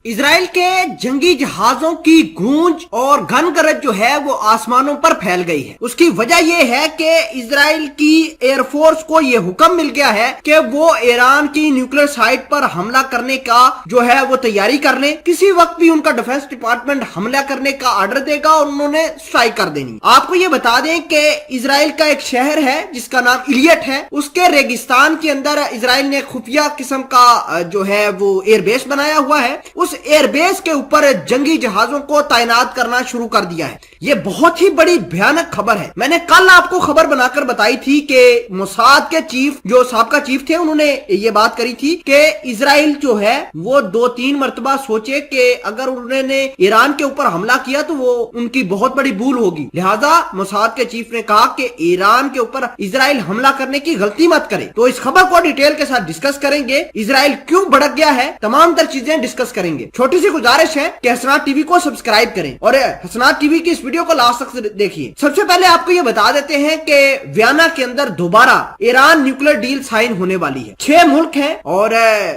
اسرائیل کے جنگی جہازوں کی گونج اور گن گرج جو ہے وہ آسمانوں پر پھیل گئی ہے۔ اس کی وجہ یہ ہے کہ اسرائیل کی ایئر فورس کو یہ حکم مل گیا ہے کہ وہ ایران کی نیوکلیر سائٹ پر حملہ کرنے کا جو ہے وہ تیاری کر لیں۔ کسی وقت بھی ان کا ڈیفنس ڈپارٹمنٹ حملہ کرنے کا آرڈر دے گا اور انہوں نے اسٹرائک کر دینی۔ آپ کو یہ بتا دیں کہ اسرائیل کا ایک شہر ہے جس کا نام ایلیٹ ہے، اس کے ریگستان کے اندر اسرائیل نے خفیہ قسم کا جو ہے وہ ایئر بیس بنایا ہوا ہے۔ اس ایئر بیس کے اوپر جنگی جہازوں کو تعینات کرنا شروع کر دیا ہے۔ یہ بہت ہی بڑی بھیانک خبر ہے۔ میں نے کل آپ کو خبر بنا کر بتائی تھی کہ موساد کے چیف جو سابقہ چیف تھے انہوں نے یہ بات کری تھی کہ اسرائیل جو ہے وہ 2-3 مرتبہ سوچے کہ اگر انہوں نے ایران کے اوپر حملہ کیا تو وہ ان کی بہت بڑی بھول ہوگی، لہذا موساد کے چیف نے کہا کہ ایران کے اوپر اسرائیل حملہ کرنے کی غلطی مت کرے۔ تو اس خبر کو ڈیٹیل کے ساتھ ڈسکس کریں گے، اسرائیل کیوں بھڑک گیا ہے، تمام تر چیزیں ڈسکس کریں گے۔ چھوٹی سی گزارش ہے کہ حسنات ٹی وی کو سبسکرائب کریں اور حسنات ٹی وی کی اس ویڈیو کو لاسٹ تک دیکھیے۔ سب سے پہلے آپ کو یہ بتا دیتے ہیں کہ ویانا کے اندر دوبارہ ایران نیوکلیر ڈیل سائن ہونے والی ہے۔ 6 ملک ہیں اور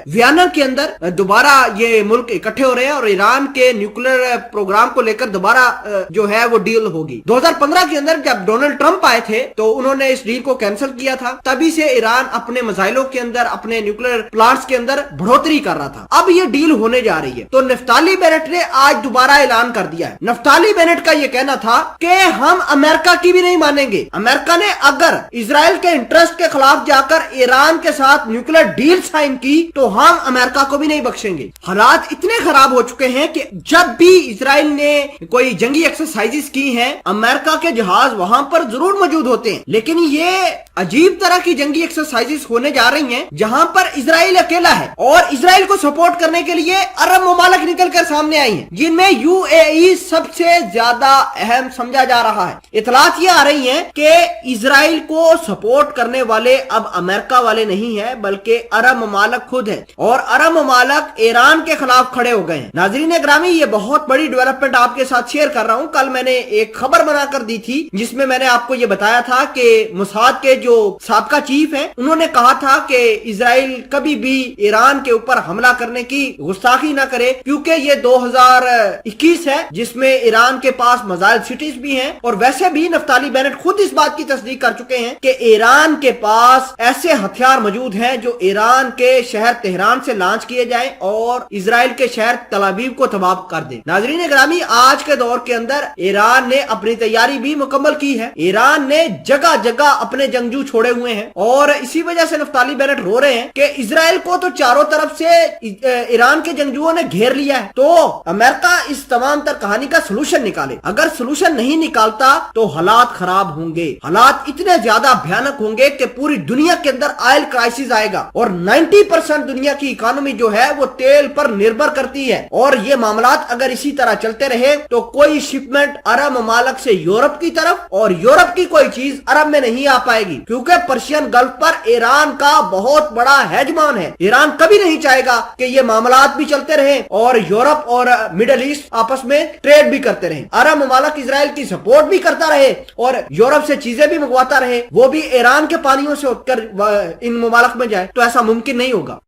ویانا کے اندر دوبارہ یہ ملک اکٹھے ہو رہے ہیں اور ایران کے نیوکلیر پروگرام کو لے کر دوبارہ جو ہے وہ ڈیل ہوگی۔ 2015 کے اندر جب ڈونلڈ ٹرمپ آئے تھے تو انہوں نے اس ڈیل کو کینسل کیا تھا، تبھی سے ایران اپنے میزائلوں کے اندر، اپنے نیوکلیر پلانٹس کے اندر بڑھوتری کر رہا تھا۔ اب یہ ڈیل ہونے جا رہی ہے تو نفتالی بینٹ نے آج دوبارہ اعلان کر دیا ہے۔ نفتالی بینٹ کا یہ کہنا تھا کہ ہم امریکہ کی بھی نہیں مانیں گے۔ امریکہ نے اگر اسرائیل کے انٹرسٹ کے خلاف جا کر ایران کے ساتھ نیوکلیر ڈیل سائن کی تو ہم امریکہ کو بھی نہیں بخشیں گے۔ حالات اتنے خراب ہو چکے ہیں کہ جب بھی اسرائیل نے کوئی جنگی ایکسرسائزز کی ہیں امریکہ کے جہاز وہاں پر ضرور موجود ہوتے ہیں، لیکن یہ عجیب طرح کی جنگی ایکسرسائزز ہونے جا رہی ہیں جہاں پر اسرائیل اکیلا ہے اور اسرائیل کو سپورٹ کرنے کے لیے عرب ممالک نکل کر سامنے آئی ہیں، جن میں یو اے ای سب سے زیادہ اہم سمجھا جا رہا ہے۔ اطلاعات یہ آ رہی ہیں کہ اسرائیل کو سپورٹ کرنے والے اب امریکہ والے نہیں ہیں بلکہ عرب ممالک خود ہیں اور عرب ممالک ایران کے خلاف کھڑے ہو گئے ہیں۔ ناظرین گرامی، یہ بہت بڑی ڈیولپمنٹ آپ کے ساتھ شیئر کر رہا ہوں۔ کل میں نے ایک خبر بنا کر دی تھی جس میں نے آپ کو یہ بتایا تھا کہ موساد کے جو سابقہ چیف ہیں انہوں نے کہا تھا کہ اسرائیل کبھی بھی ایران کے اوپر حملہ کرنے کی گستاخی نہ کرے کیونکہ یہ 2021 ہے جس میں ایران کے پاس میزائل سٹیز بھی ہیں، اور ویسے بھی نفتالی بینٹ خود اس بات کی تصدیق کر چکے ہیں کہ ایران کے پاس ایسے ہتھیار موجود ہیں جو ایران کے شہر تہران سے لانچ کیے جائیں اور اسرائیل کے شہر تل ابیب کو تباہ کر دیں۔ ناظرین گرامی، آج کے دور کے اندر ایران نے اپنی تیاری بھی مکمل کی ہے۔ ایران نے جگہ جگہ اپنے جنگجو چھوڑے ہوئے ہیں اور اسی وجہ سے نفتالی بینٹ رو رہے ہیں کہ اسرائیل کو تو چاروں طرف سے ایران کے جنگجوؤں نے گھیر لیا ہے، تو امریکہ اس تمام تر کہانی کا سلوشن نکالے۔ اگر سلوشن نہیں نکالتا تو حالات خراب ہوں گے، حالات اتنے زیادہ بھیانک ہوں گے کہ پوری دنیا کے اندر آئل کرائسس آئے گا اور 90% دنیا کی اکانومی جو ہے وہ تیل پر نربھر کرتی ہے، اور یہ معاملات اگر اسی طرح چلتے رہے تو کوئی شپمنٹ عرب ممالک سے یورپ کی طرف اور یورپ کی کوئی چیز عرب میں نہیں آ پائے گی، کیونکہ پرشین گلف پر ایران کا بہت بڑا ہیجمان ہے۔ ایران کبھی نہیں چاہے گا کہ یہ معاملات بھی چلتے رہیں اور یورپ اور مڈل ایسٹ آپس میں ٹریڈ بھی کرتے رہیں، عرب ممالک اسرائیل کی سپورٹ بھی کرتا رہے اور یورپ سے چیزیں بھی منگواتا رہے، وہ بھی ایران کے پانیوں سے اٹھ کر ان ممالک میں جائے، تو ایسا ممکن نہیں ہوگا۔